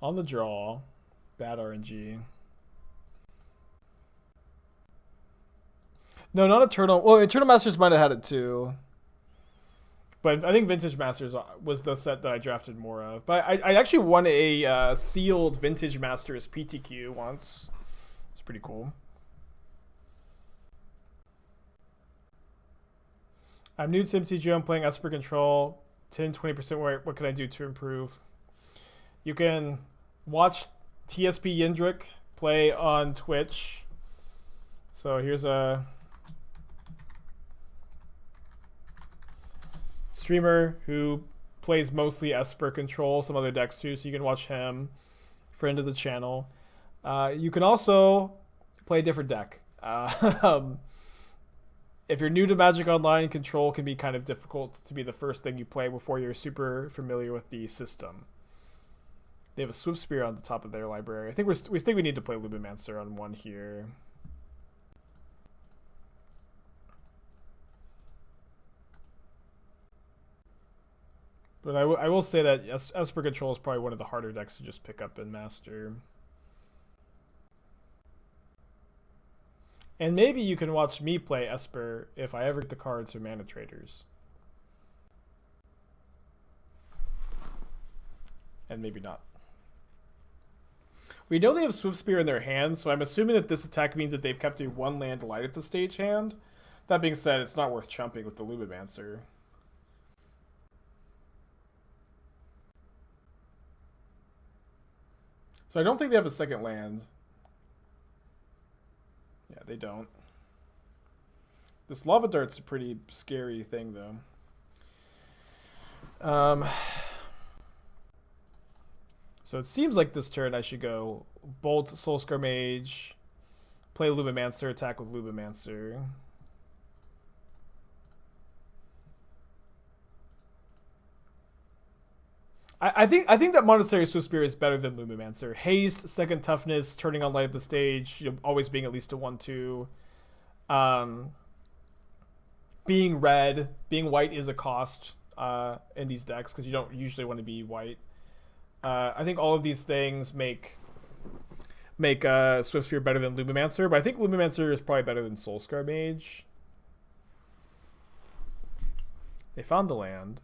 On the draw. Bad RNG. No, not Eternal. Well, Eternal Masters might have had it too. But I think Vintage Masters was the set that I drafted more of. But I actually won a sealed Vintage Masters PTQ once. It's pretty cool. I'm new to MTGO. I'm playing Esper Control. 10-20%. What can I do to improve? You can watch TSP Yendrick play on Twitch. So here's a streamer who plays mostly Esper Control, some other decks too, so you can watch him. Friend of the channel. You can also play a different deck. If you're new to Magic Online, Control can be kind of difficult to be the first thing you play before you're super familiar with the system. They have a Swiftspear on the top of their library. I think we think we need to play Lumimancer on one here. But I will say that Esper Control is probably one of the harder decks to just pick up and master. And maybe you can watch me play Esper if I ever get the cards from Mana Traders. And maybe not. We know they have Swiftspear in their hand, so I'm assuming that this attack means that they've kept a 1-land light at the stage hand. That being said, it's not worth chumping with the Lumimancer. So I don't think they have a second land. Yeah, they don't. This Lava Dart's a pretty scary thing, though. So it seems like this turn I should go Bolt, Soul-Scar Mage, play Lumimancer, attack with Lumimancer. I think that Monastery Swiftspear is better than Lumimancer. Haste, second toughness, turning on light at the stage, you know, always being at least a 1/2. Being red, being white is a cost in these decks because you don't usually want to be white. I think all of these things make Swiftspear better than Lumimancer, but I think Lumimancer is probably better than Soul-Scar Mage. They found the land.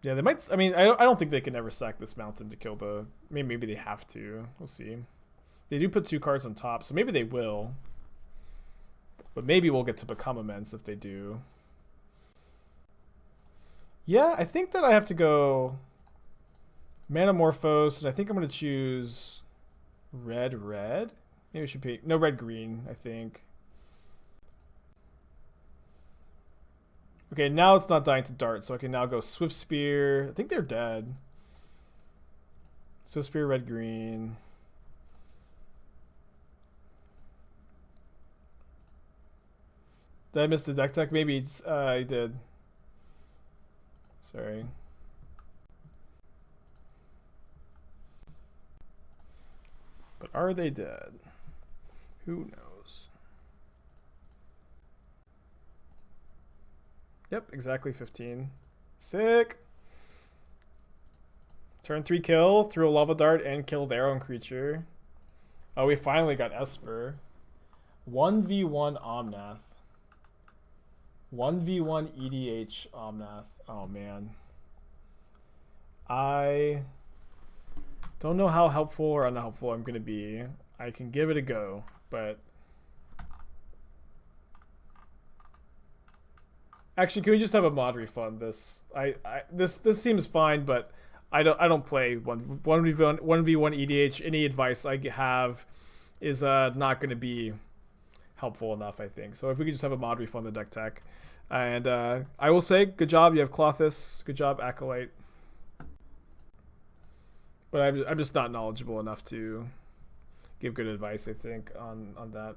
Yeah, they might. I mean, I don't think they can ever sack this mountain to kill the. Maybe they have to. We'll see. They do put 2 cards on top, so maybe they will. But maybe we'll get to become immense if they do. Yeah, I think that I have to go Manamorphose, and I think I'm going to choose red. Maybe we should pick no red-green, I think. Okay, now it's not dying to dart, so I can now go Swiftspear. I think they're dead. Swiftspear, red-green. Did I miss the deck tech? Maybe it's, I did. Sorry. But are they dead? Who knows? Yep, exactly 15. Sick. Turn 3 kill, threw a lava dart, and killed their own creature. Oh, we finally got Esper. 1v1 Omnath. 1v1 EDH Omnath. Oh, man. I don't know how helpful or unhelpful I'm going to be. I can give it a go, but... Actually, can we just have a mod refund this? This seems fine, but I don't play 1v1 EDH. Any advice I have is not going to be helpful enough, I think. So if we could just have a mod refund the deck tech. And I will say, good job. You have Clothis. Good job, Acolyte. But I'm just not knowledgeable enough to give good advice, I think, on that.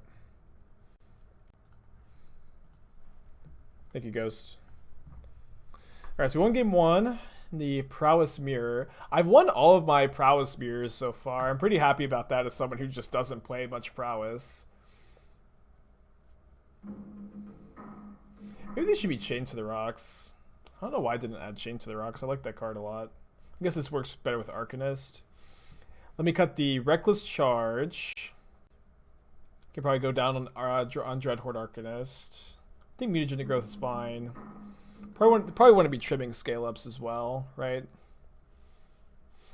Thank you, Ghost. Alright, so we won game 1. The Prowess Mirror. I've won all of my Prowess Mirrors so far. I'm pretty happy about that as someone who just doesn't play much Prowess. Maybe they should be chained to the rocks. I don't know why I didn't add Chain to the Rocks. I like that card a lot. I guess this works better with Arcanist. Let me cut the Reckless Charge. Could probably go down on Dreadhorde Arcanist. I think Mutagenic Growth is fine. Probably want to be trimming scale ups as well, right?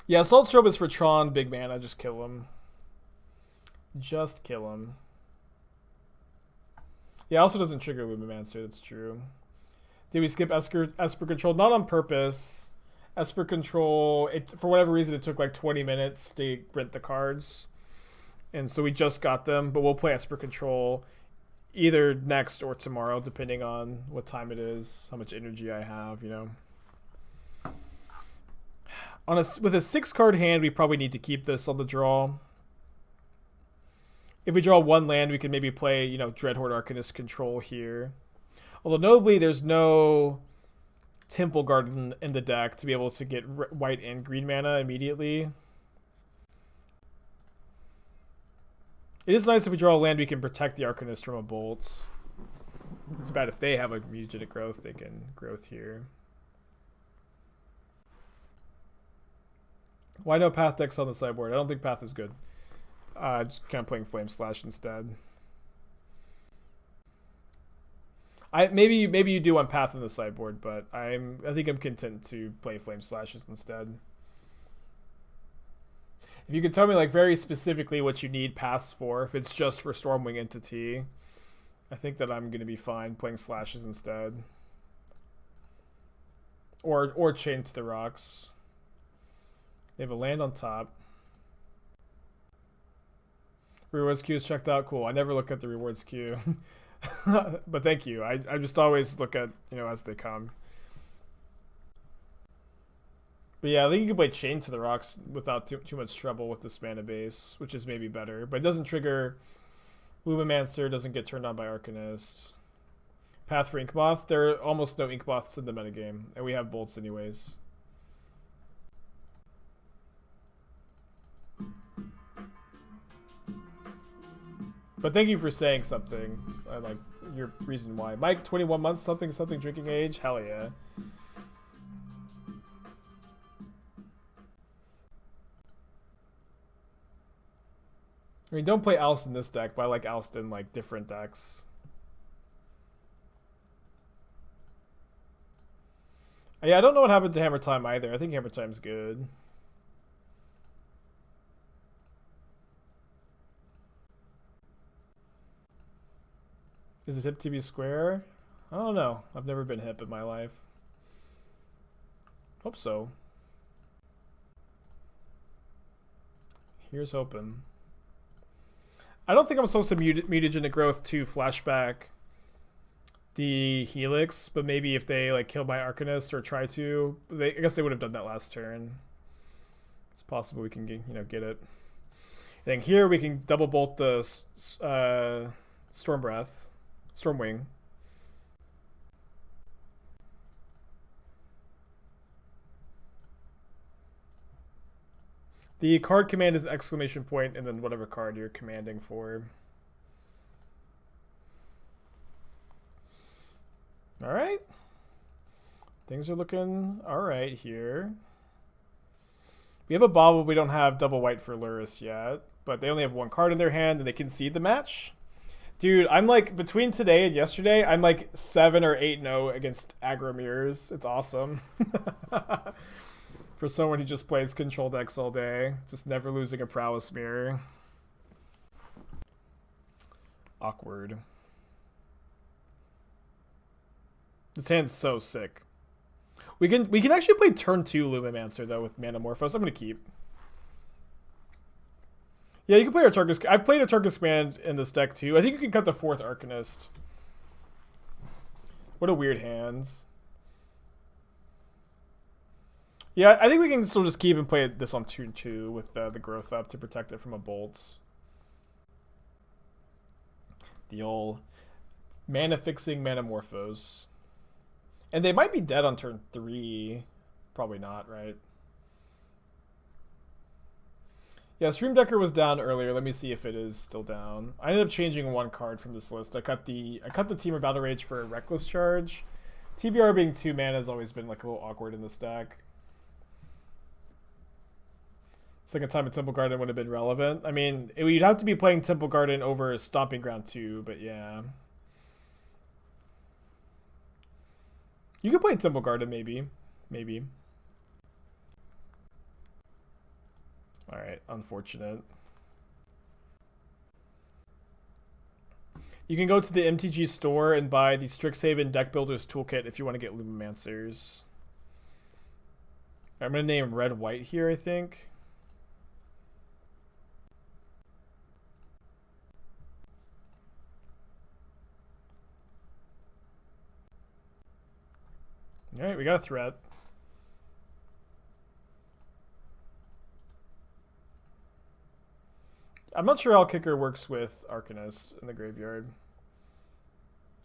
Yeah, Assault Strobe is for Tron, big mana. Just kill him. Just kill him. Yeah, also doesn't trigger Lumimancer. That's true. Did we skip Esper Control? Not on purpose. Esper Control, for whatever reason, it took like 20 minutes to print the cards. And so we just got them, but we'll play Esper Control either next or tomorrow, depending on what time it is, how much energy I have, you know. With a 6-card hand, we probably need to keep this on the draw. If we draw one land, we can maybe play, you know, Dreadhorde Arcanist Control here. Although notably, there's no Temple Garden in the deck to be able to get white and green mana immediately. It is nice if we draw a land, we can protect the Arcanist from a bolt. It's bad if they have a Mutagenic Growth, they can growth here. Why no Path decks on the sideboard? I don't think Path is good. Just kind of playing Flame Slash instead. Maybe you do want Path in the sideboard, but I think I'm content to play Flame Slashes instead. If you could tell me like very specifically what you need Paths for, if it's just for Stormwing Entity, I think that I'm gonna be fine playing Slashes instead. Or Chain to the Rocks. They have a land on top. Rewards queue is checked out. Cool. I never look at the rewards queue. But thank you. I just always look at, you know, as they come. But yeah, I think you can play Chain to the Rocks without too much trouble with this mana base, which is maybe better. But it doesn't trigger Lumimancer, doesn't get turned on by Arcanist. Path for Inkmoth. There are almost no Inkmoths in the metagame, and we have bolts anyways. But thank you for saying something. I like your reason why. Mike, 21 months, something drinking age? Hell yeah. I mean, don't play Oust in this deck, but I like Oust in like different decks. Yeah, I don't know what happened to Hammer Time either. I think Hammer Time's good. Is it hip to be square? I don't know. I've never been hip in my life. Hope so. Here's hoping. I don't think I'm supposed to Mutagenic Growth to flashback the Helix, but maybe if they like kill my Arcanist or try to, I guess they would have done that last turn. It's possible we can get, you know, get it. I think here we can double bolt the Stormwing. The card command is exclamation point and then whatever card you're commanding for. Alright. Things are looking alright here. We have a Bauble, we don't have double white for Lurrus yet, but they only have one card in their hand and they concede the match. Dude, I'm like, between today and yesterday, I'm like 7 or 8-0 against aggro mirrors. It's awesome. For someone who just plays control decks all day, just never losing a prowess mirror. Awkward. This hand's so sick. We can actually play turn 2 Lumimancer though with Manamorphose. I'm gonna keep. Yeah, you can play Artargus. I've played Artargus Command in this deck too. I think you can cut the 4th Arcanist. What a weird hand. Yeah, I think we can still just keep and play this on turn 2 with the growth up to protect it from a bolt. The old mana fixing Manamorphose. And they might be dead on turn 3. Probably not, right? Yeah, Stream Decker was down earlier. Let me see if it is still down. I ended up changing one card from this list. I cut the Team of Battle Rage for a Reckless Charge, TBR being 2 mana has always been like a little awkward in this deck. Second time a Temple Garden would have been relevant. I mean, you'd have to be playing Temple Garden over Stomping Ground too, but yeah. You could play Temple Garden maybe. Maybe. Alright, unfortunate. You can go to the MTG store and buy the Strixhaven Deck Builders Toolkit if you want to get Lumimancers. I'm going to name Red White here, I think. Alright, we got a threat. I'm not sure how Kicker works with Arcanist in the graveyard.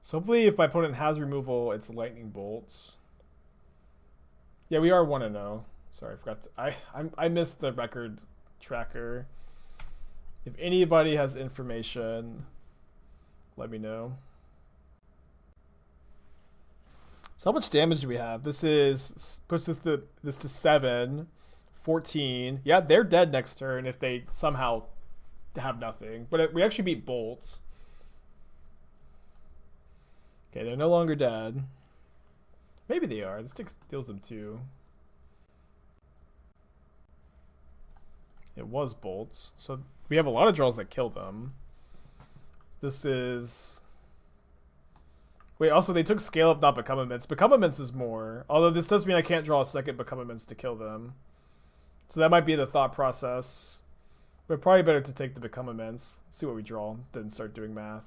So hopefully if my opponent has removal, it's Lightning Bolts. Yeah, we are 1-0. Sorry, I forgot to, I missed the record tracker. If anybody has information, let me know. So how much damage do we have? This is puts this to 7, 14. Yeah, they're dead next turn if they somehow have nothing. But we actually beat Bolts. Okay, they're no longer dead. Maybe they are. This deals them 2. It was Bolts. So we have a lot of draws that kill them. This is... Wait, also they took Scale Up, not Become Immense. Become Immense is more. Although this does mean I can't draw a second Become Immense to kill them. So that might be the thought process. But probably better to take the Become Immense. See what we draw, then start doing math.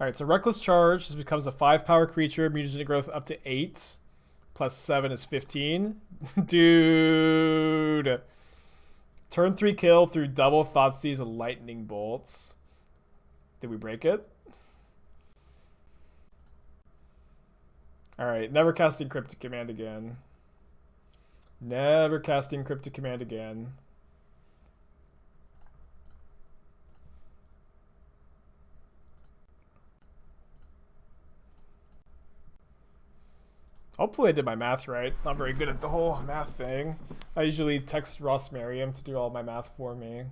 Alright, so Reckless Charge. This becomes a 5-power creature. Mutagenic Growth up to 8. Plus 7 is 15. Dude. Turn 3 kill through double Thoughtseize and Lightning Bolts. Did we break it? Alright, never casting Cryptic Command again. Never casting Cryptic Command again. Hopefully I did my math right. Not very good at the whole math thing. I usually text Ross Merriam to do all my math for me.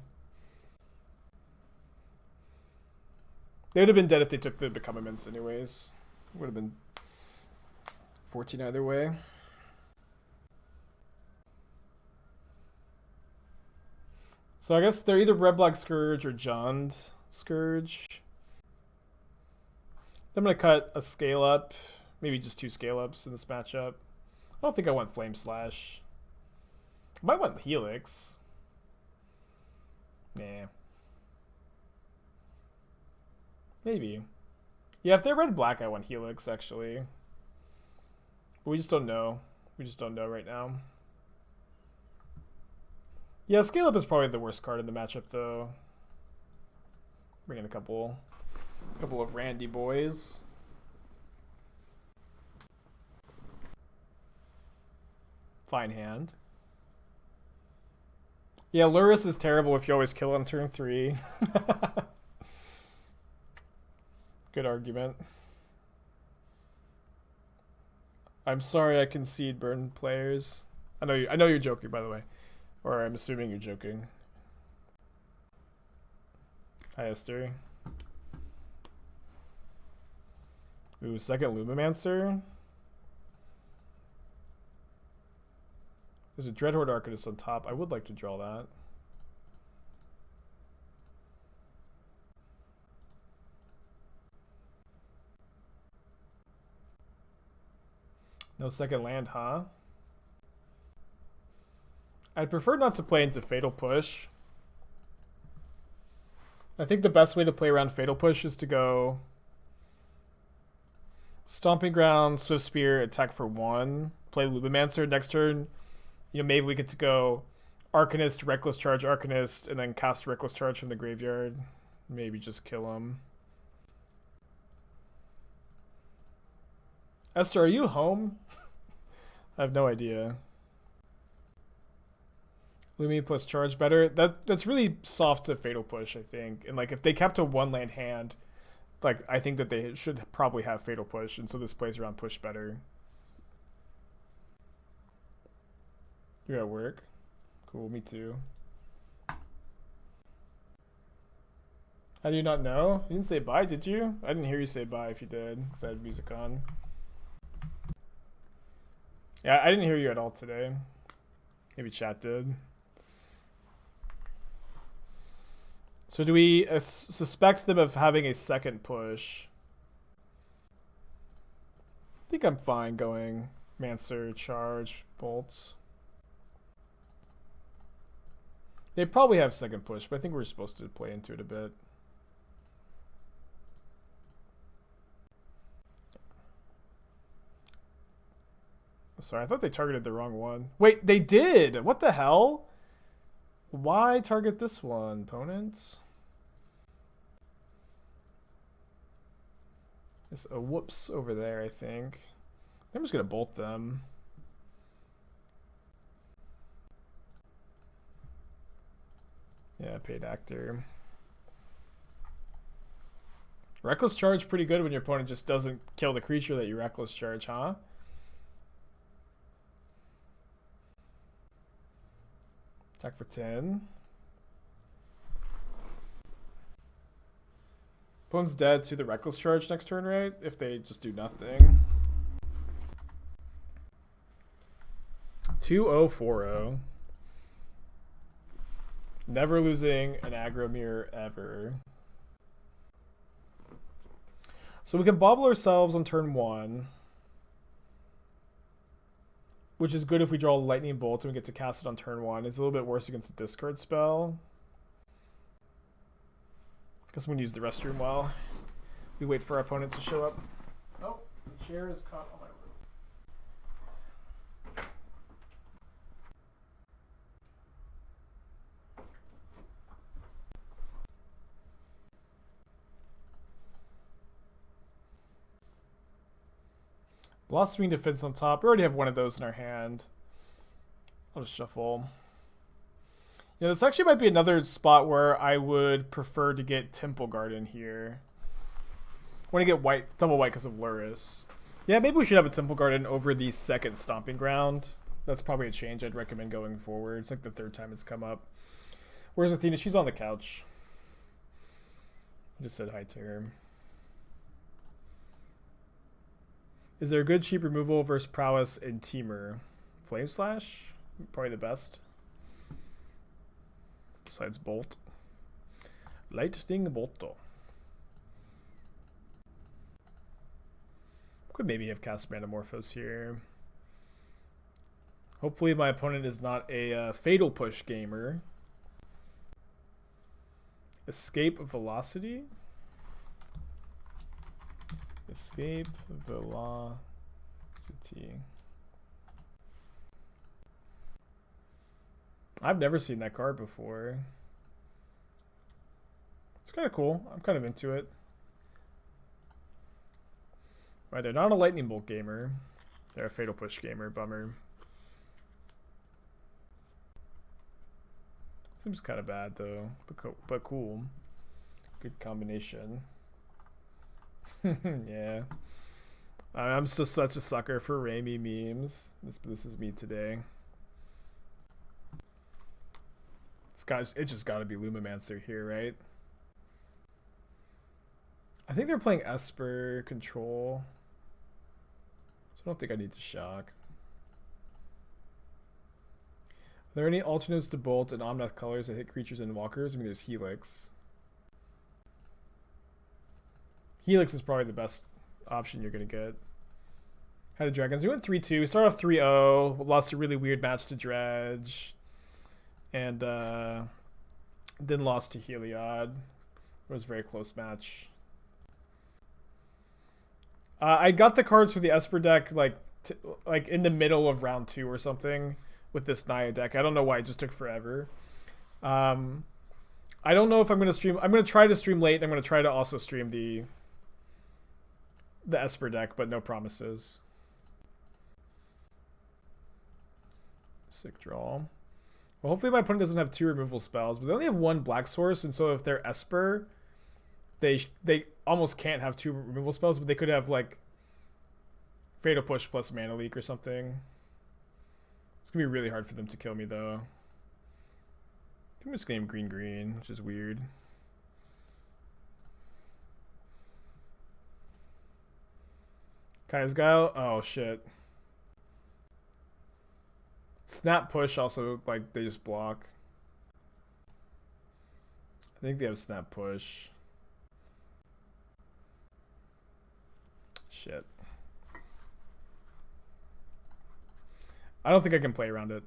They would have been dead if they took the Become Immense anyways. Would have been 14 either way. So I guess they're either Red Black Scourge or Jund Scourge. I'm going to cut a Scale Up. Maybe just 2 Scale Ups in this matchup. I don't think I want Flame Slash. I might want Helix. Nah. Maybe. Yeah, if they're red-black, I want Helix, actually. But we just don't know. We just don't know right now. Yeah, Scale Up is probably the worst card in the matchup, though. Bring in a couple of Randy boys. Fine hand. Yeah, Lurrus is terrible if you always kill on turn 3. Good argument. I'm sorry I concede burn players. I know you're joking, by the way. Or I'm assuming you're joking. Hi, Esther. Ooh, second Lumimancer. There's a Dreadhorde Arcanist on top. I would like to draw that. No second land, huh? I'd prefer not to play into Fatal Push. I think the best way to play around Fatal Push is to go Stomping Ground, Swiftspear, attack for 1, play Lumimancer next turn. You know, maybe we get to go Arcanist, Reckless Charge Arcanist, and then cast Reckless Charge from the graveyard. Maybe just kill him. Esther, are you home? I have no idea. Lumi plus charge better. That's really soft to Fatal Push, I think. And like if they kept a 1-land hand, like I think that they should probably have Fatal Push, and so this plays around push better. You're at work? Cool, me too. How do you not know? You didn't say bye, did you? I didn't hear you say bye if you did, because I had music on. Yeah, I didn't hear you at all today. Maybe chat did. So do we suspect them of having a second push? I think I'm fine going Mancer, Charge, Bolts. They probably have second push, but I think we're supposed to play into it a bit. Sorry, I thought they targeted the wrong one. Wait, they did! What the hell? Why target this one, opponents? There's a whoops over there, I think. I'm just gonna bolt them. Yeah, paid actor. Reckless Charge pretty good when your opponent just doesn't kill the creature that you Reckless Charge, huh? Attack for 10. Opponent's dead to the Reckless Charge next turn, right? If they just do nothing. 2-0-4-0. Never losing an aggro mirror ever. So we can bauble ourselves on turn 1. Which is good if we draw Lightning Bolt and we get to cast it on turn 1. It's a little bit worse against a discard spell. Guess I'm going to use the restroom while we wait for our opponent to show up. Oh, the chair is caught on my roof. Blossoming Defense on top. We already have one of those in our hand. I'll just shuffle. Yeah, this actually might be another spot where I would prefer to get Temple Garden here. I want to get white, double white because of Lurrus. Yeah, maybe we should have a Temple Garden over the second Stomping Ground. That's probably a change I'd recommend going forward. It's like the third time it's come up. Where's Athena? She's on the couch. I just said hi to her. Is there a good cheap removal versus Prowess and Teamer? Flame Slash? Probably the best. Besides Bolt. Lightning Bolt. Could maybe have cast Manamorphose here. Hopefully my opponent is not a Fatal Push gamer. Escape Velocity. Escape Velocity. I've never seen that card before. It's kind of cool. I'm kind of into it. Right, they're not a Lightning Bolt gamer. They're a Fatal Push gamer. Bummer. Seems kind of bad though, but cool. Good combination. Yeah. I'm just such a sucker for Raimi memes. This is me today. It just got to be Lumimancer here, right? I think they're playing Esper Control. So I don't think I need to shock. Are there any alternates to Bolt and Omnath colors that hit creatures and walkers? I mean, there's Helix. Helix is probably the best option you're going to get. Had a Dragons. We went 3-2. We started off 3-0. Lost a really weird match to Dredge. And then lost to Heliod. It was a very close match. I got the cards for the Esper deck like in the middle of round 2 or something with this Naya deck. I don't know why it just took forever. I don't know if I'm going to stream. I'm going to try to stream late. I'm going to try to also stream the Esper deck, but no promises. Sick draw. Well, hopefully my opponent doesn't have 2 removal spells, but they only have 1 black source, and so if they're Esper, they almost can't have 2 removal spells, but they could have like Fatal Push plus Mana Leak or something. It's gonna be really hard for them to kill me though. I think I'm just gonna name green, which is weird. Kai's Guile. Oh shit. Snap Push also, like, they just block. I think they have Snap Push. Shit. I don't think I can play around it.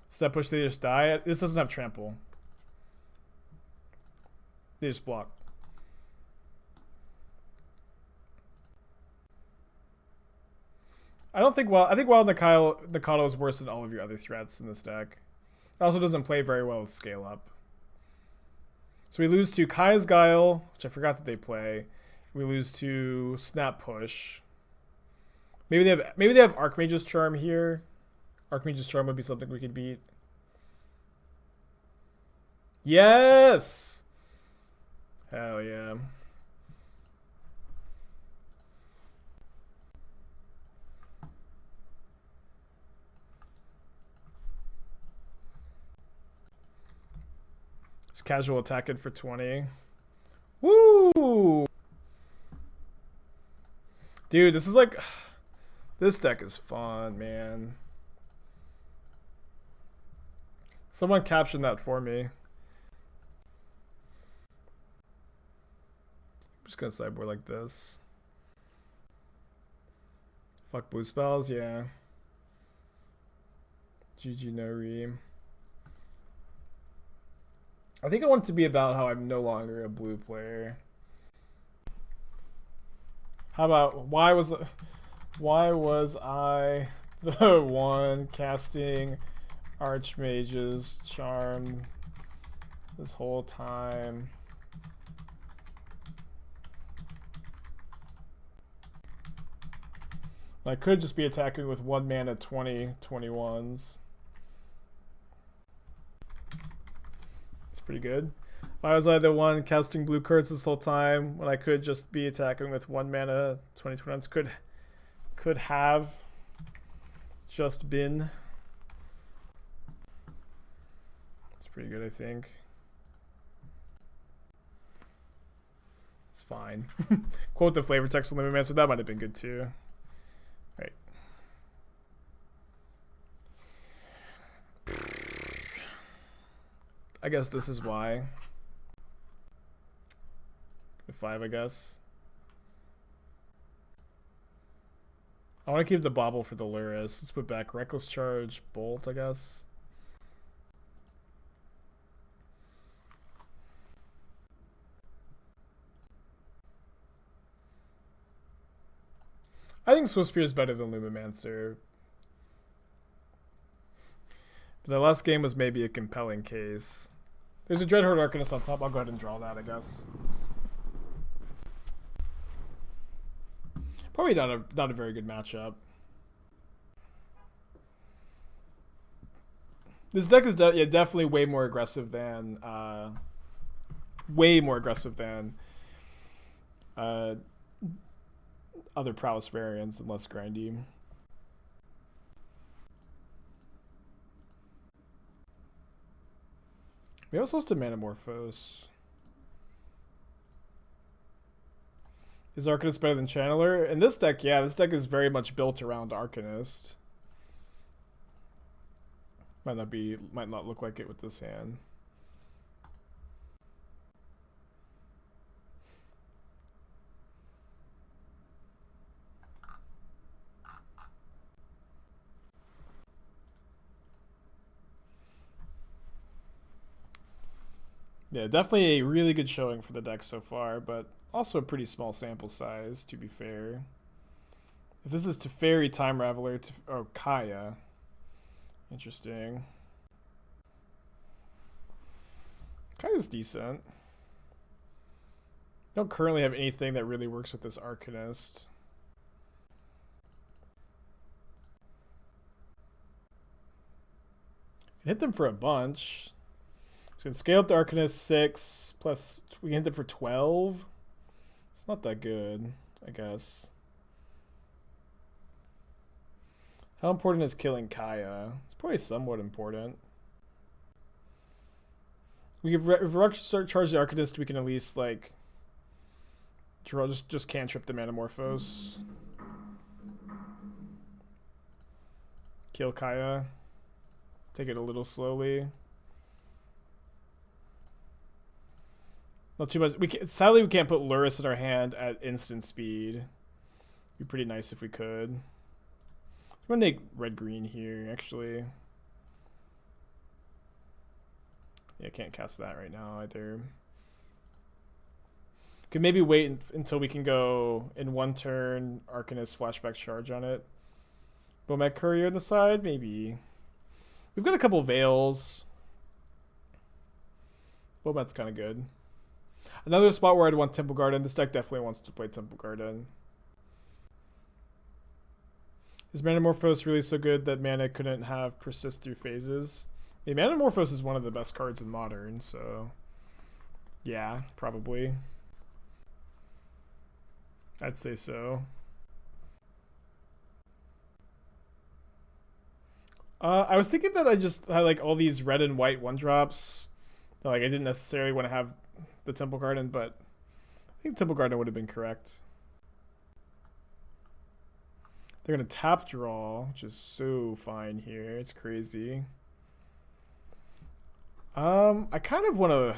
Snap Push, they just die. This doesn't have Trample. They just block. I think Wild Nikado is worse than all of your other threats in this deck. It also doesn't play very well with Scale Up. So we lose to Kai's Guile, which I forgot that they play. We lose to Snap Push. Maybe they have Archmage's Charm here. Archmage's Charm would be something we could beat. Yes! Hell yeah. Just casual attack it for 20. Woo! Dude, this is like... This deck is fun, man. Someone caption that for me. I'm just gonna sideboard like this. Fuck blue spells, yeah. GG no ream. I think I want it to be about how I'm no longer a blue player. How about why was I the one casting Archmage's Charm this whole time? I could just be attacking with 1 mana 20/21s. It's pretty good. Why was I the one casting blue cards this whole time when I could just be attacking with 1 mana 20/21s? Could have just been. It's pretty good, I think. It's fine. Quote the flavor text from Lumimancer. That might have been good too. Right. I guess this is why. 5, I guess. I want to keep the Bauble for the Lurrus. Let's put back Reckless Charge, Bolt, I guess. I think Swiftspear is better than Lumimancer. But the last game was maybe a compelling case. There's a Dreadhorde Arcanist on top. I'll go ahead and draw that, I guess. Probably not a very good matchup. This deck is definitely way more aggressive than other prowess variants and less grindy. Maybe I was supposed to Manamorphose. Is Arcanist better than Channeler? In this deck, yeah, this deck is very much built around Arcanist. Might not look like it with this hand. Yeah, definitely a really good showing for the deck so far, but also a pretty small sample size, to be fair. If this is Teferi, Time Raveler, oh, Kaya. Interesting. Kaya's decent. Don't currently have anything that really works with this Arcanist. Hit them for a bunch. So we can scale up the Arcanist 6 plus we can hit them for 12. It's not that good, I guess. How important is killing Kaya? It's probably somewhat important. If we start charge the Arcanist, we can at least like draw just cantrip the Manamorphose. Kill Kaya. Take it a little slowly. Not too much. Sadly, we can't put Lurrus in our hand at instant speed. It'd be pretty nice if we could. I'm gonna make red-green here, actually. Yeah, can't cast that right now either. Could maybe wait until we can go in one turn, Arcanist flashback charge on it. Bomat Courier on the side, maybe. We've got a couple Veils. Bomat's kind of good. Another spot where I'd want Temple Garden. This deck definitely wants to play Temple Garden. Is Manamorphose really so good that mana couldn't have persist through phases? I mean, Manamorphose is one of the best cards in Modern, so yeah, probably. I'd say so. I was thinking that I just had like all these red and white 1-drops. Like I didn't necessarily want to have the Temple Garden, but I think Temple Garden would have been correct. They're going to tap draw, which is so fine here. It's crazy. I kind of want to...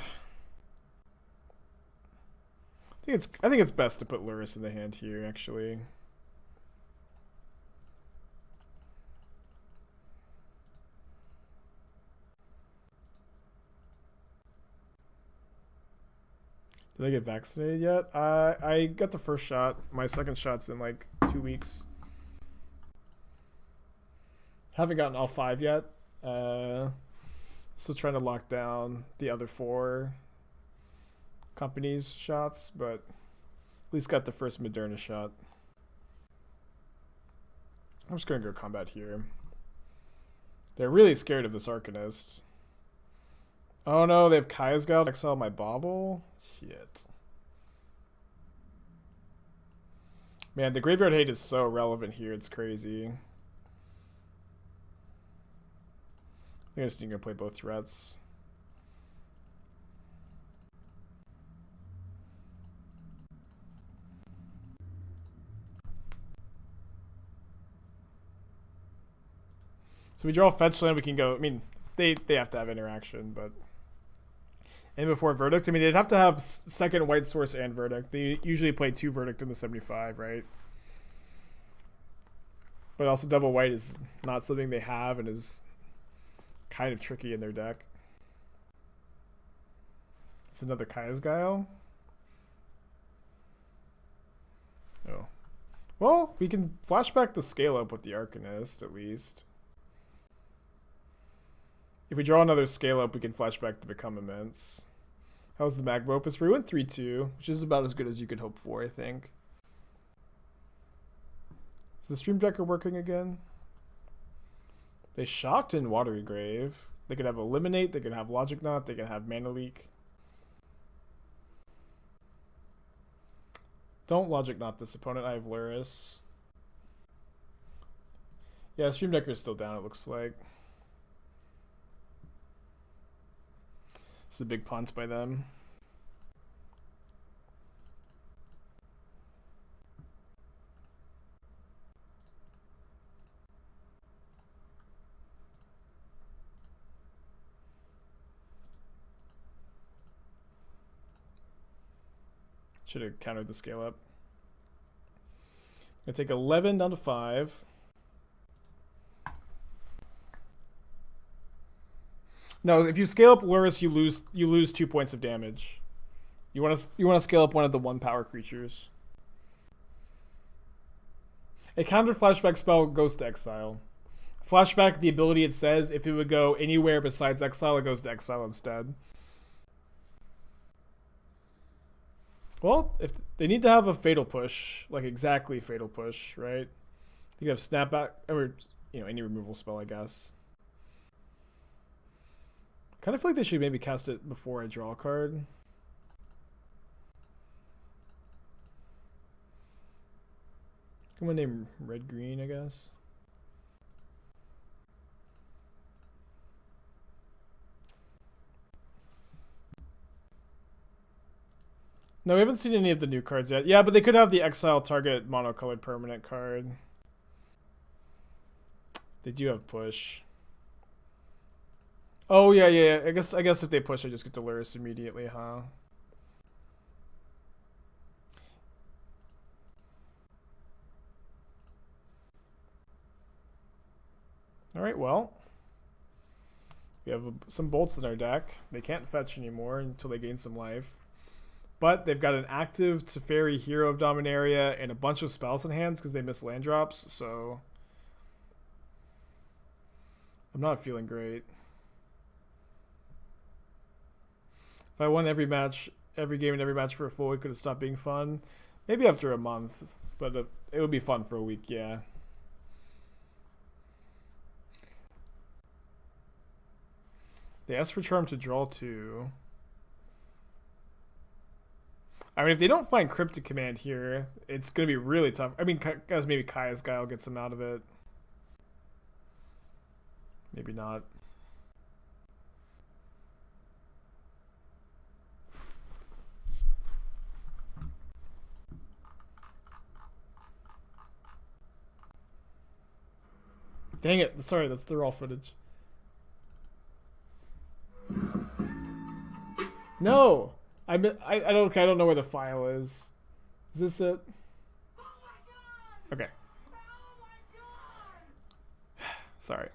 I think it's best to put Lurrus in the hand here, actually. Did I get vaccinated yet? I got the first shot. My second shot's in like 2 weeks. Haven't gotten all 5 yet. Still trying to lock down the other 4 companies' shots, but at least got the first Moderna shot. I'm just gonna go combat here. They're really scared of this Arcanist. Oh no, they have Kaya's Guile. Exile my Bauble? Shit. Man, the Graveyard Hate is so relevant here, it's crazy. I think I just need to play both threats. So we draw fetch land, we can go. I mean, they have to have interaction, but. And before Verdict, I mean, they'd have to have second White Source and Verdict. They usually play 2 Verdict in the 75, right? But also double white is not something they have and is kind of tricky in their deck. It's another Kaya's Guile. Oh. Well, we can flashback the scale up with the Arcanist, at least. If we draw another scale up, we can flashback to Become Immense. How's the Magma Opus? We went 3-2, which is about as good as you could hope for, I think. Is the Stream Decker working again? They shocked in Watery Grave. They could have Eliminate, they could have Logic Knot, they could have Mana Leak. Don't Logic Knot this opponent, I have Lurrus. Yeah, Stream Decker is still down, it looks like. It's a big punt by them. Should have countered the scale up. Gonna take 11 down to 5. No, if you scale up Lurrus, you lose 2 points of damage. You want to scale up one of the 1 power creatures. A counter flashback spell goes to exile. Flashback, the ability it says if it would go anywhere besides exile, it goes to exile instead. Well, if they need to have a fatal push, like exactly fatal push, right? You have snapback or any removal spell, I guess. Kind of feel like they should maybe cast it before I draw a card. I'm gonna name red green, I guess. No, we haven't seen any of the new cards yet. Yeah, but they could have the exile target monocolored permanent card. They do have push. Oh yeah. I guess if they push, I just get to Lurrus immediately, huh? All right, well, we have some bolts in our deck. They can't fetch anymore until they gain some life. But they've got an active Teferi Hero of Dominaria and a bunch of spells in hands because they miss land drops, so I'm not feeling great. If I won every match, every game and every match for a full week, could have stopped being fun. Maybe after a month, but it would be fun for a week, yeah. They asked for Charm to draw 2. I mean, if they don't find Cryptic Command here, it's going to be really tough. I mean, guys, maybe Kaya's Guile gets them out of it. Maybe not. Dang it. Sorry, that's the raw footage. No! I don't know where the file is. Is this it? Okay. Sorry.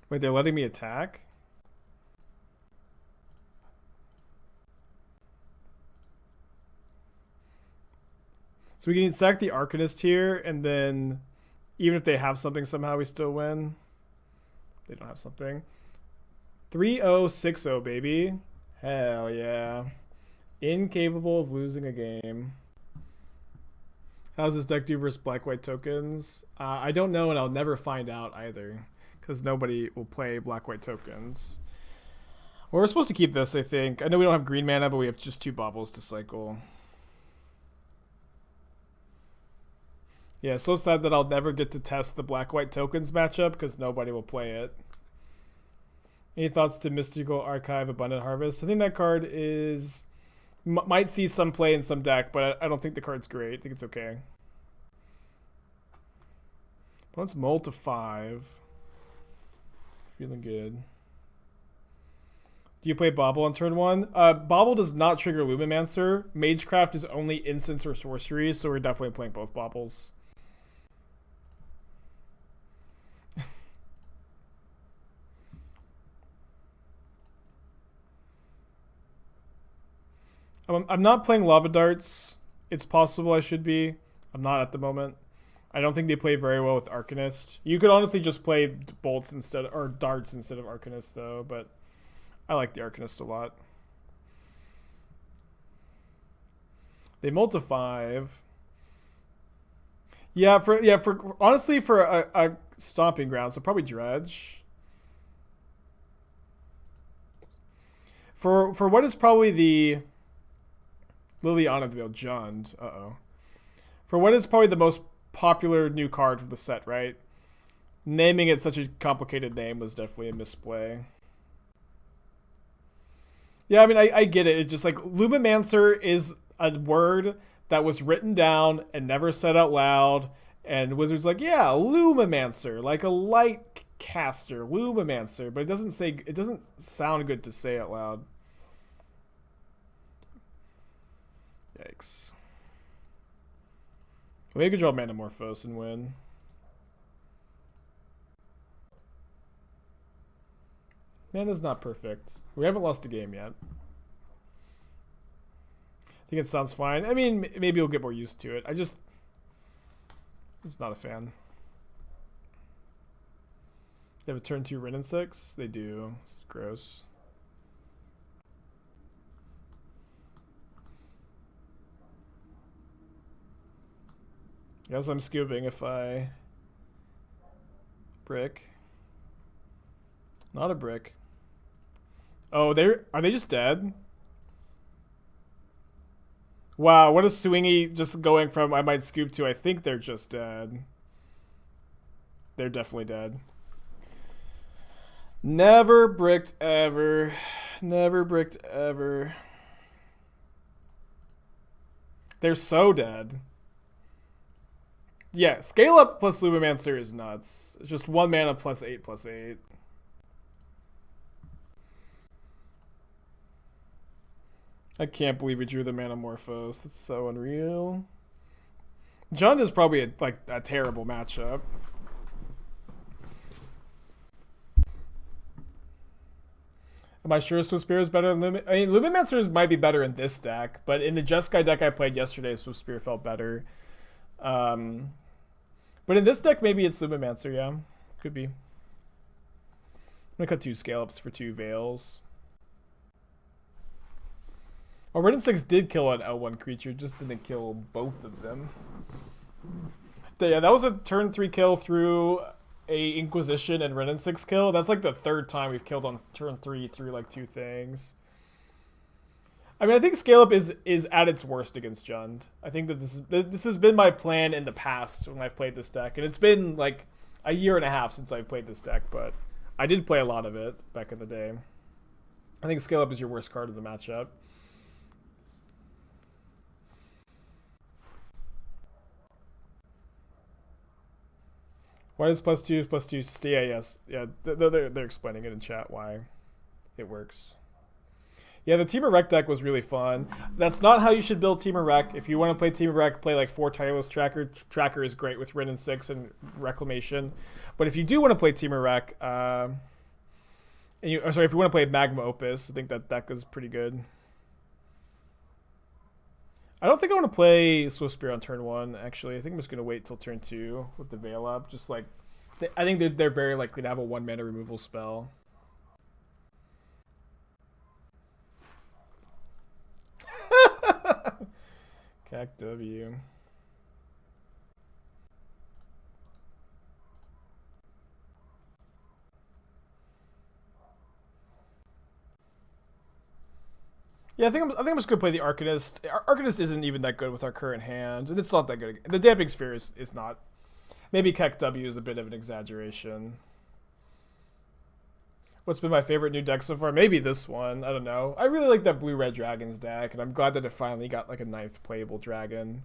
Wait, they're letting me attack? So we can sack the Arcanist here, and then even if they have something, somehow we still win. They don't have something. 3-0-6-0, baby. Hell yeah. Incapable of losing a game. How's this deck do versus black-white tokens? I don't know, and I'll never find out either, because nobody will play black-white tokens. Well, we're supposed to keep this, I think. I know we don't have green mana, but we have just 2 baubles to cycle. Yeah, so sad that I'll never get to test the black-white tokens matchup, because nobody will play it. Any thoughts to Mystical Archive Abundant Harvest? I think that card is might see some play in some deck, but I don't think the card's great. I think it's okay. Opponent's mull to 5. Feeling good. Do you play Bauble on turn 1? Bauble does not trigger Lumimancer. Magecraft is only instants or sorceries, so we're definitely playing both Baubles. I'm not playing Lava Darts. It's possible I should be. I'm not at the moment. I don't think they play very well with Arcanist. You could honestly just play bolts instead, or darts instead of Arcanist, though. But I like the Arcanist a lot. They mull to 5. Yeah, for honestly for a Stomping Ground, so probably Dredge. For what is probably the Liliana Veil Jund. For what is probably the most popular new card from the set, right? Naming it such a complicated name was definitely a misplay. Yeah, I mean, I get it. It's just like Lumimancer is a word that was written down and never said out loud. And Wizards like, yeah, Lumimancer, like a light caster, Lumimancer, but it doesn't sound good to say out loud. Yikes. We could draw Manamorphose and win. Mana's not perfect. We haven't lost a game yet. I think it sounds fine. I mean, maybe we'll get more used to it. It's not a fan. They have a turn 2 Rin and 6? They do. This is gross. I guess I'm scooping if I brick. Not a brick. Oh, are they just dead? Wow, what a swingy just going from I might scoop to I think they're just dead. They're definitely dead. Never bricked ever. Never bricked ever. They're so dead. Yeah, scale up plus Lumimancer is nuts. It's just 1 mana +8/+8. I can't believe we drew the Manamorphose. That's so unreal. Jund is probably a terrible matchup. Am I sure Swiftspear is better than Lumimancer might be better in this deck, but in the Jeskai deck I played yesterday, Swiftspear felt better. But in this deck, maybe it's Lumimancer, yeah. Could be. I'm gonna cut 2 scale-ups for 2 Veils. Oh, Red and 6 did kill an L1 creature, just didn't kill both of them. Yeah, that was a turn 3 kill through a Inquisition and Red and 6 kill. That's like the 3rd time we've killed on turn 3 through like 2 things. I mean, I think scale up is at its worst against Jund. I think that this has been my plan in the past when I've played this deck, and it's been like a year and a half since I've played this deck, but I did play a lot of it back in the day. I think scale up is your worst card of the matchup. Why does +2 stay? Yeah, yes. Yeah, they're explaining it in chat why it works. Yeah, the Temur Rec deck was really fun. That's not how you should build Temur Rec. If you want to play Temur Rec, play like 4 Tireless Tracker. Tracker is great with Ren and 6 and Reclamation. But if you do want to play Temur Rec, if you want to play Magma Opus, I think that deck is pretty good. I don't think I want to play Swiftspear on turn 1, actually. I think I'm just going to wait till turn 2 with the Veil up. Just like, I think they're very likely to have a 1 mana removal spell. Cac W. Yeah, I think I'm just gonna play the Arcanist. Arcanist isn't even that good with our current hand, and it's not that good. The Damping Sphere is not. Maybe Cac W is a bit of an exaggeration. What's been my favorite new deck so far? Maybe this one. I don't know. I really like that Blue-Red Dragons deck, and I'm glad that it finally got like a 9th playable dragon.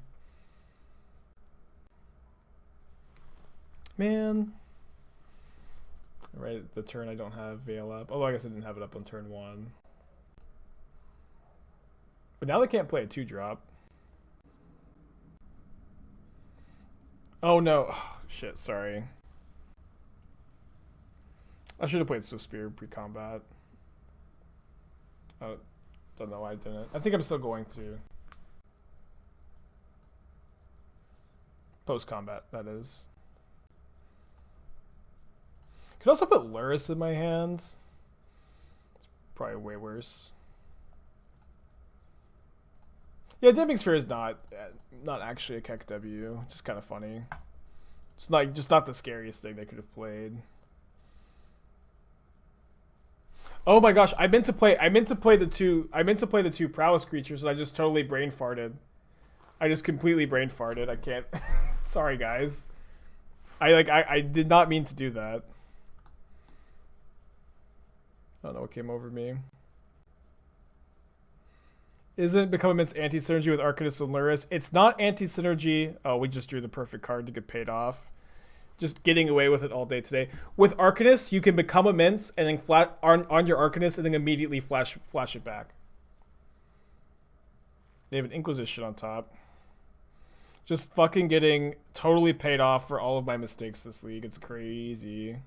Man. Right at the turn I don't have Veil up. Although I guess I didn't have it up on turn 1. But now they can't play a 2-drop. Oh no. Oh, shit, sorry. I should have played Swiftspear pre-combat. I don't know why I didn't. I think I'm still going to. Post-combat, that is. Could also put Lurrus in my hand. It's probably way worse. Yeah, Damping Sphere is not actually a Cac W. Just kind of funny. It's just not the scariest thing they could have played. Oh my gosh, I meant to play the two prowess creatures, and I just totally brain farted. I just completely brain farted. I can't. Sorry, guys. I did not mean to do that. I don't know what came over me. Isn't Become Immense anti-synergy with Arcanist and Lurrus? It's not anti-synergy. Oh, we just drew the perfect card to get paid off. Just getting away with it all day today. With Arcanist, you can become Immense and then flat on your Arcanist and then immediately flash it back. They have an Inquisition on top. Just fucking getting totally paid off for all of my mistakes this league. It's crazy.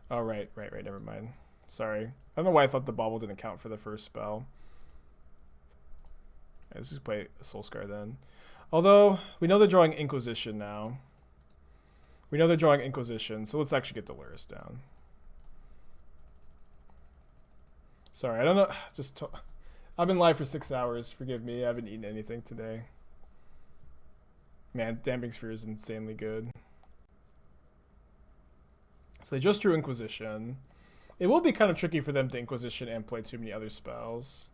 Oh, right. Never mind. Sorry. I don't know why I thought the Bauble didn't count for the first spell. Let's just play Soul-Scar then. Although, we know they're drawing Inquisition now. We know they're drawing Inquisition, so let's actually get the Lurrus down. Sorry, I don't know. I've been live for 6 hours. Forgive me. I haven't eaten anything today. Man, Damping Sphere is insanely good. So they just drew Inquisition. It will be kind of tricky for them to Inquisition and play too many other spells.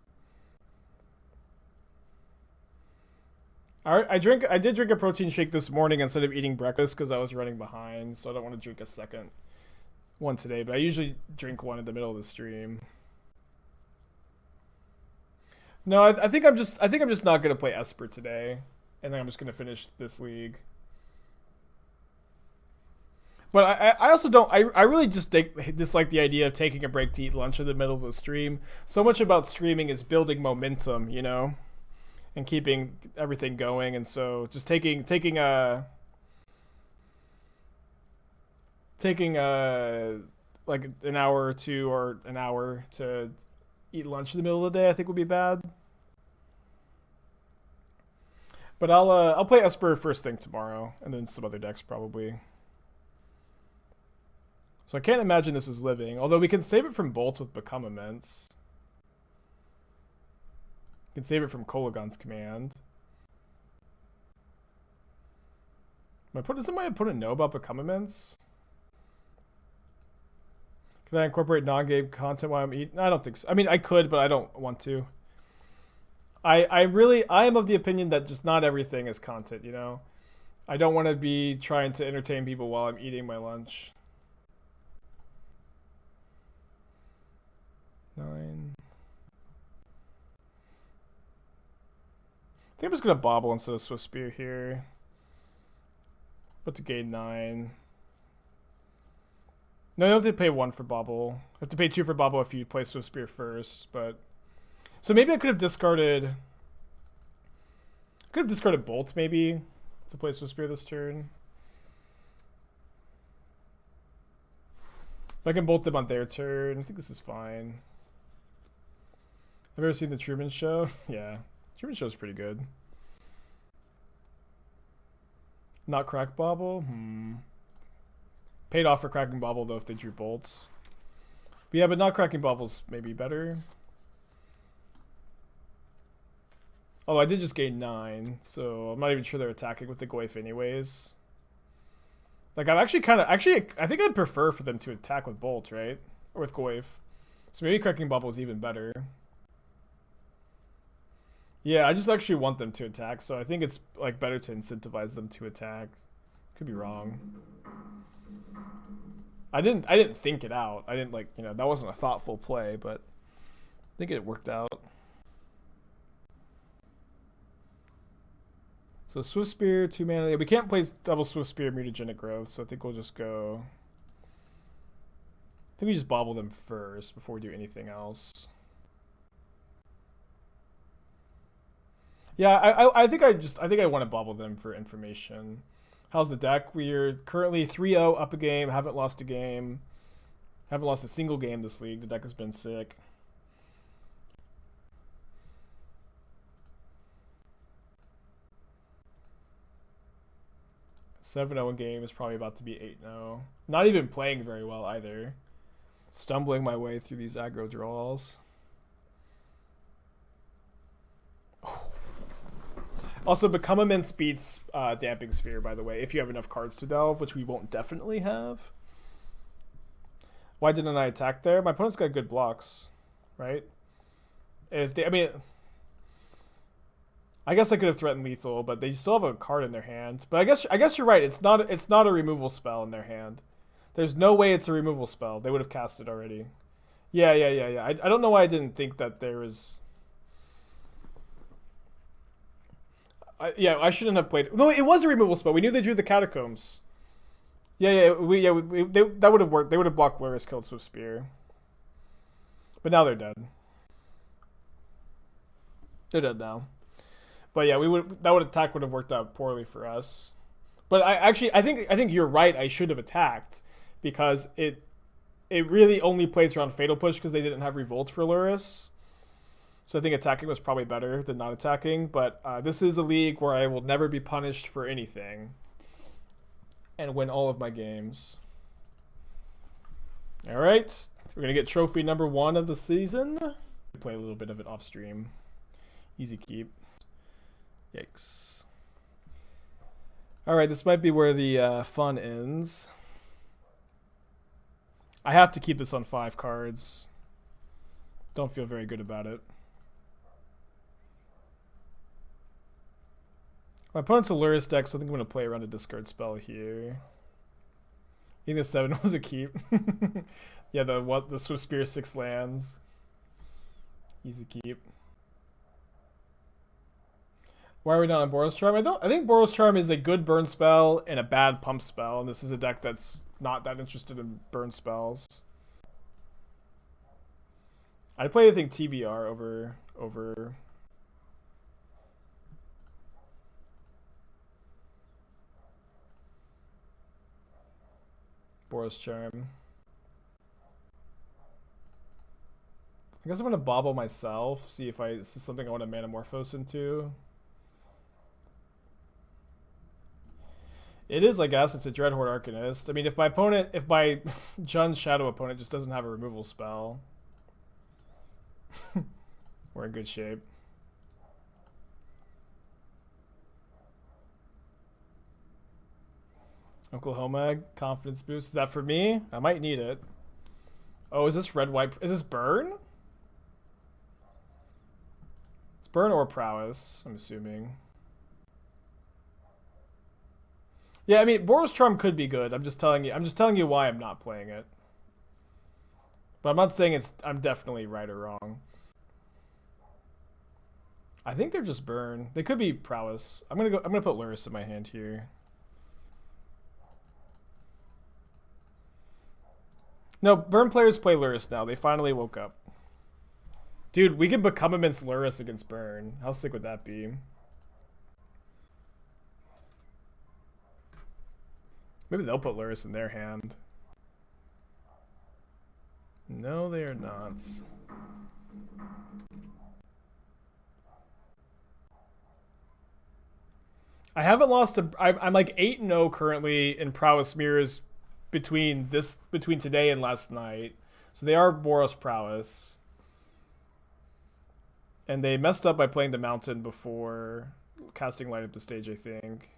I did drink a protein shake this morning instead of eating breakfast because I was running behind, so I don't want to drink a second one today, but I usually drink one in the middle of the stream. No, I think I'm just not gonna play Esper today, and then I'm just gonna finish this league. But I also don't. I really just dislike the idea of taking a break to eat lunch in the middle of the stream. So much about streaming is building momentum, you know, and keeping everything going. And so just taking like an hour or two or an hour to eat lunch in the middle of the day, I think would be bad. But I'll play Esper first thing tomorrow, and then some other decks probably. So I can't imagine this is living, although we can save it from Bolt with Become Immense. We can save it from Kolagon's Command. Does my opponent know about Become Immense? Can I incorporate non-game content while I'm eating? I don't think so. I mean, I could, but I don't want to. I am of the opinion that just not everything is content, you know? I don't want to be trying to entertain people while I'm eating my lunch. 9. I think I'm just going to Bauble instead of Swiftspear here. But to gain 9. No, you don't have to pay 1 for Bauble. You have to pay 2 for Bauble if you play Swiftspear first, but... So maybe I could have discarded... Bolt, maybe, to play Swiftspear this turn. If I can Bolt them on their turn, I think this is fine. Have you ever seen The Truman Show? Yeah. Truman Show's pretty good. Not crack Bauble? Paid off for cracking Bauble, though, if they drew bolts. But yeah, but not cracking Bauble's maybe better. Although I did just gain 9, so I'm not even sure they're attacking with the Goyf anyways. Like, I'm actually I think I'd prefer for them to attack with Bolt, right? Or with Goyf. So maybe cracking Bauble is even better. Yeah, I just actually want them to attack, so I think it's like better to incentivize them to attack. Could be wrong. I didn't think it out. I didn't that wasn't a thoughtful play, but I think it worked out. So Swiftspear, 2 mana. We can't play double Swiftspear Mutagenic Growth, so I think we'll just go... I think we just Bauble them first before we do anything else. Yeah, I think I want to Bauble them for information. How's the deck? We're currently 3-0 up a game, haven't lost a game. Haven't lost a single game this league. The deck has been sick. (7-0) game is probably about to be 8-0. Not even playing very well either. Stumbling my way through these aggro draws. Also, Become Immense beats Damping Sphere, by the way, if you have enough cards to delve, which we won't definitely have. Why didn't I attack there? My opponent's got good blocks, right? I guess I could have threatened lethal, but they still have a card in their hand. But I guess you're right. It's not a removal spell in their hand. There's no way it's a removal spell. They would have cast it already. Yeah. I don't know why I didn't think that there was. I shouldn't have played. No, it was a removal spell. We knew they drew the Catacombs. That would have worked. They would have blocked Lurrus, killed Swiftspear. But now they're dead. They're dead now. But yeah, that attack would have worked out poorly for us. But I think you're right. I should have attacked because it really only plays around Fatal Push because they didn't have Revolt for Lurrus. So I think attacking was probably better than not attacking. But this is a league where I will never be punished for anything and win all of my games. All right, we're gonna get trophy number 1 of the season. Play a little bit of it off stream. Easy keep. Yikes. All right, this might be where the fun ends. I have to keep this on 5 cards. Don't feel very good about it. My opponent's a Lurrus deck, so I think I'm going to play around a discard spell here. I think the 7 was a keep. Yeah, the Swiftspear 6 lands. Easy keep. Why are we not on Boros Charm? I think Boros Charm is a good burn spell and a bad pump spell, and this is a deck that's not that interested in burn spells. I'd play, I think, TBR over Boros Charm. I guess I'm gonna Bauble myself, see if this is something I want to Manamorphose into. It is, I guess. It's a Dreadhorde Arcanist. I mean, if my Jun's Shadow opponent just doesn't have a removal spell, we're in good shape. Oklahoma, confidence boost. Is that for me? I might need it. Oh, is this red, white? Is this burn? It's burn or prowess, I'm assuming. Yeah, I mean, Boros Charm could be good. I'm just telling you why I'm not playing it. But I'm not saying I'm definitely right or wrong. I think they're just burn. They could be prowess. I'm gonna put Lurrus in my hand here. No, burn players play Lurrus now. They finally woke up. Dude, we can become against Lurrus against burn. How sick would that be? Maybe they'll put Lurrus in their hand. No, they are not. I haven't lost I'm like 8-0 currently in prowess mirrors between today and last night. So they are Boros prowess. And they messed up by playing the mountain before casting light up the stage, I think.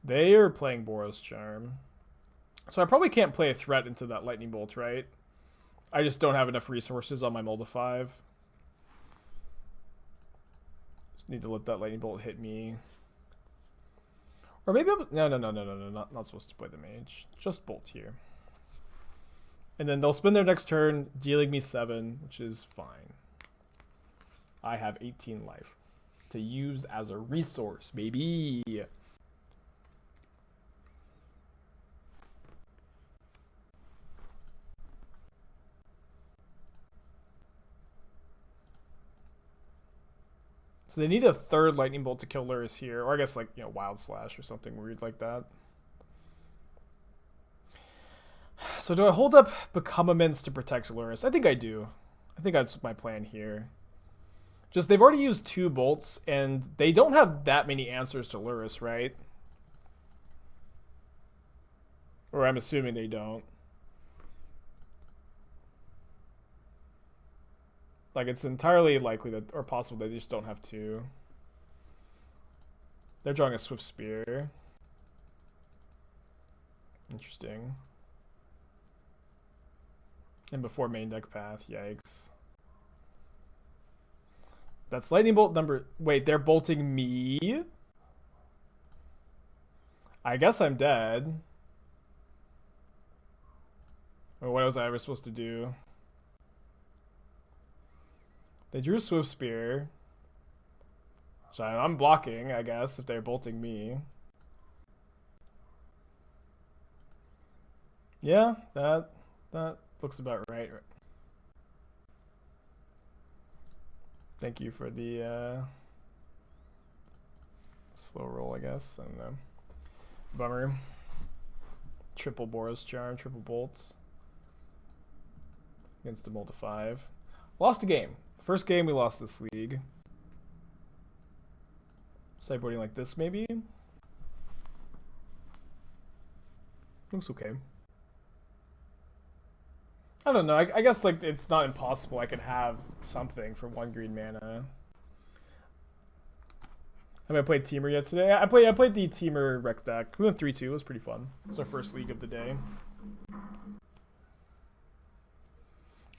They are playing Boros Charm. So I probably can't play a threat into that Lightning Bolt, right? I just don't have enough resources on my Molda 5. Just need to let that Lightning Bolt hit me. Or maybe no, not supposed to play the Mage. Just Bolt here. And then they'll spend their next turn dealing me 7, which is fine. I have 18 life to use as a resource, baby. So they need a 3rd Lightning Bolt to kill Lurrus here. Or I guess, like, you know, Wild Slash or something weird like that. So do I hold up Become Immense to protect Lurrus? I think I do. I think that's my plan here. Just, they've already used 2 bolts, and they don't have that many answers to Lurrus, right? Or I'm assuming they don't. Like, it's entirely likely that, or possible, they just don't have 2. They're drawing a Swiftspear. Interesting. And before main deck path, yikes. That's Lightning Bolt number... Wait, they're bolting me? I guess I'm dead. Or what was I ever supposed to do? They drew Swiftspear. So I'm blocking, I guess, if they're bolting me. Yeah, that looks about right. Thank you for the slow roll, I guess. I don't know. Bummer. Triple Boros Charm, triple bolts. Against a Molda 5. Lost a game. First game we lost this league. Sideboarding like this, maybe? Looks okay. I don't know. I guess like it's not impossible I could have something for 1 green mana. Have I played Teamer yet today? I played the Teamer rec deck. We went 3-2. It was pretty fun. It's our first league of the day.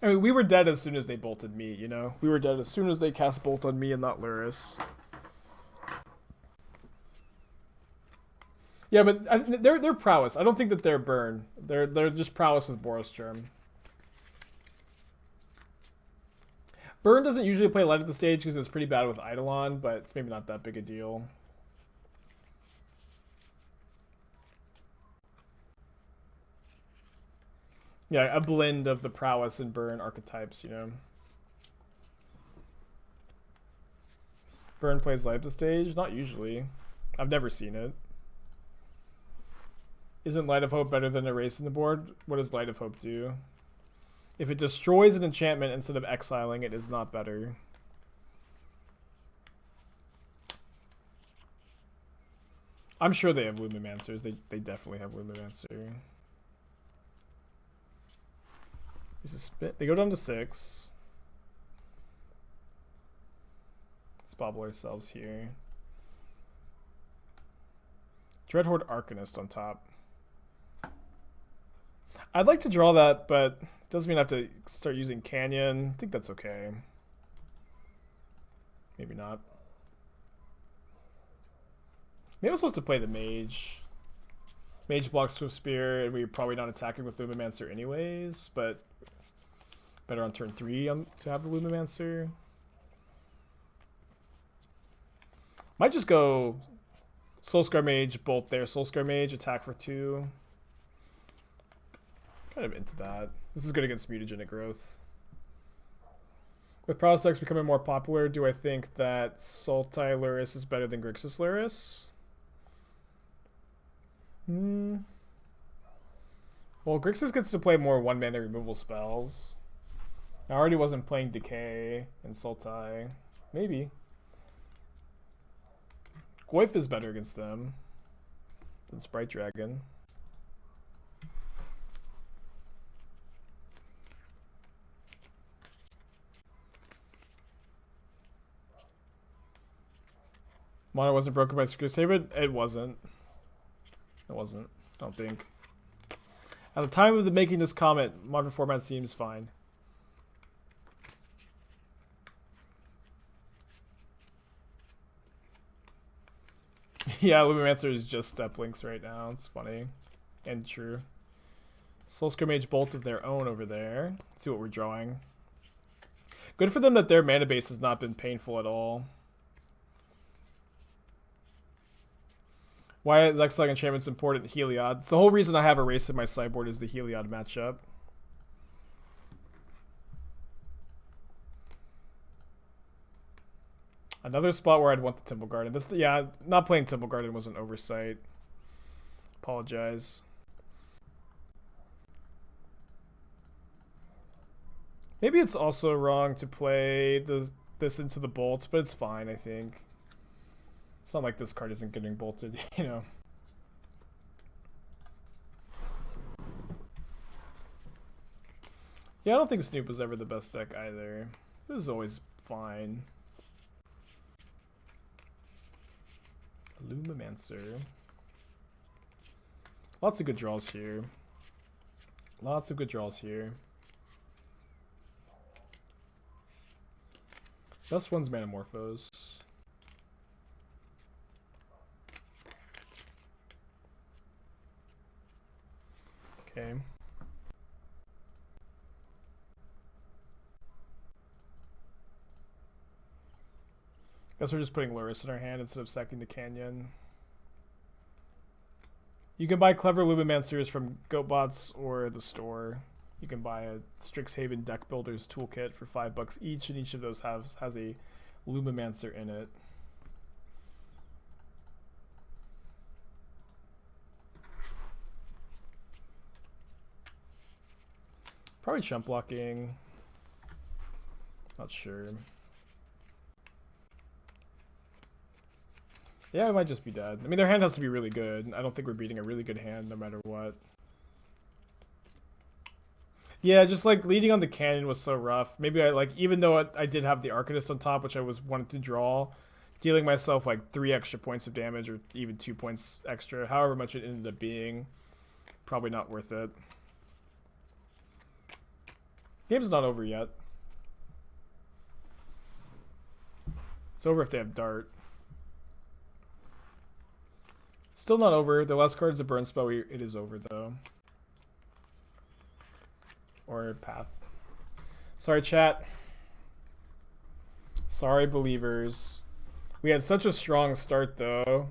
I mean, we were dead as soon as they bolted me, you know? We were dead as soon as they cast Bolt on me and not Lurrus. Yeah, but they're prowess. I don't think that they're burn. They're just prowess with Boros Germ. Burn doesn't usually play light at the stage because it's pretty bad with Eidolon, but it's maybe not that big a deal. Yeah, a blend of the prowess and burn archetypes, you know. Burn plays light at the stage? Not usually. I've never seen it. Isn't Light of Hope better than erasing the board? What does Light of Hope do? If it destroys an enchantment instead of exiling it, is not better. I'm sure they have Lumimancers. They definitely have Lumimancer. There's a spit. They go down to 6. Let's bauble ourselves here. Dreadhorde Arcanist on top. I'd like to draw that, but it doesn't mean I have to start using Canyon. I think that's okay. Maybe not. Maybe I'm supposed to play the Mage. Mage blocks Swiftspear, and we're probably not attacking with Lumimancer anyways, but better on turn 3 to have the Lumimancer. Might just go Soul-Scar Mage, Bolt there, Soul-Scar Mage, attack for 2. Kind of into that. This is good against Mutagenic Growth. With Prowess decks becoming more popular, do I think that Sultai Lurrus is better than Grixis Lurrus? Well, Grixis gets to play more one-mana removal spells. I already wasn't playing Decay and Sultai. Maybe. Goyf is better against them than Sprite Dragon. Mono wasn't broken by Strixhaven? It wasn't. It wasn't. I don't think. At the time of making this comment, modern format seems fine. Yeah, Lumimancer is just step links right now. It's funny. And true. Soul-Scar Mage Bolt of their own over there. Let's see what we're drawing. Good for them that their mana base has not been painful at all. Why is Exiling Enchantment's important? Heliod. It's the whole reason I have Erase in my sideboard is the Heliod matchup. Another spot where I'd want the Temple Garden. This, yeah, not playing Temple Garden was an oversight. Apologize. Maybe it's also wrong to play this into the bolts, but it's fine, I think. It's not like this card isn't getting bolted, you know. Yeah, I don't think Snoop was ever the best deck either. This is always fine. Lumimancer. Lots of good draws here. Lots of good draws here. Best one's Manamorphose. Okay. Guess we're just putting Lurrus in our hand instead of sacking the Canyon. You can buy Clever Lumimancers from GoatBots or the store. You can buy a Strixhaven Deck Builders Toolkit for $5 each, and each of those has a Lumimancer in it. Probably chump blocking. Not sure. Yeah, it might just be dead. I mean, their hand has to be really good. I don't think we're beating a really good hand no matter what. Yeah, just like leading on the Canyon was so rough. Maybe I like, even though I did have the Arcanist on top, which I wanted to draw, dealing myself like 3 extra points of damage or even 2 points extra, however much it ended up being, probably not worth it. Game's not over yet. It's over if they have Dart. Still not over. The last card's a burn spell. It is over though. Or Path. Sorry, chat. Sorry, believers. We had such a strong start though.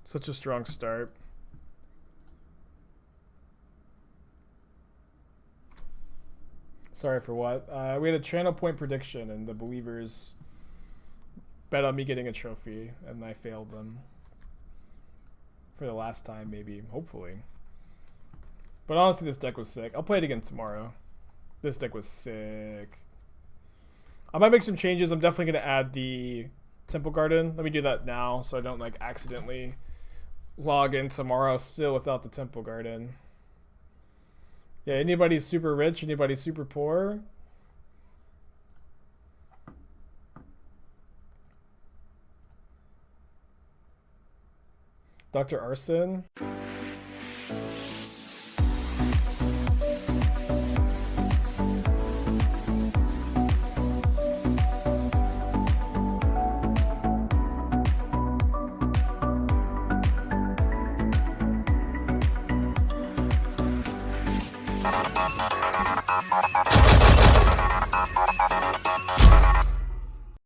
Such a strong start. Sorry for what? We had a channel point prediction and the believers bet on me getting a trophy and I failed them. For the last time maybe, hopefully. But honestly this deck was sick. I'll play it again tomorrow. This deck was sick. I might make some changes. I'm definitely going to add the Temple Garden. Let me do that now so I don't like accidentally log in tomorrow still without the Temple Garden. Yeah, anybody super rich, anybody super poor? Dr. Arson?